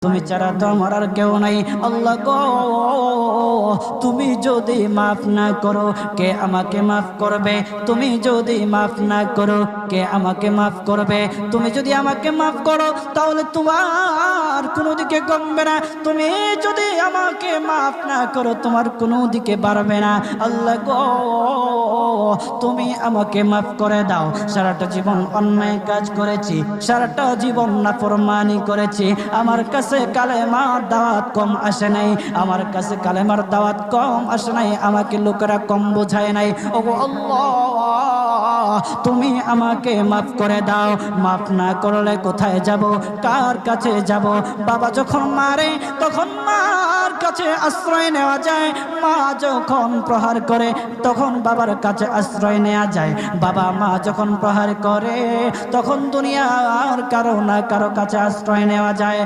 তুমি ছাড়া তো আমার আর কেউ নাই। আল্লাহ গো, তুমি যদি মাফ না করো কে আমাকে মাফ করবে? তুমি যদি মাফ না করো কে আমাকে মাফ করবে? তুমি যদি আমাকে মাফ করো তাহলে তোমার কোনো দিকে কমবে না, তুমি যদি আমাকে মাফ না করো তোমার কোনো দিকে বাড়বে না। আল্লাহ গো, তুমি আমাকে মাফ করে দাও। সারাটা জীবন অন্যায় কাজ করেছি, সারাটা জীবন নাফরমানি করেছি, আমার কাছে কালেমার দাওয়াত কম আসে নাই, আমার কাছে কালেমার দাওয়াত কম আসে নাই, আমাকে লোকেরা কম বোঝায় নাই। ওগো আল্লাহ, তুমি আমাকে মাফ করে দাও। মাফ না করলে কোথায় যাব, কার কাছে যাব? বাবা যখন মারে তখন মার কাছে আশ্রয় নেওয়া যায়, মা যখন প্রহার করে তখন বাবার কাছে আশ্রয় নেওয়া যায়, বাবা মা যখন প্রহার করে তখন দুনিয়ার কারো না কারো কাছে আশ্রয় নেওয়া যায়।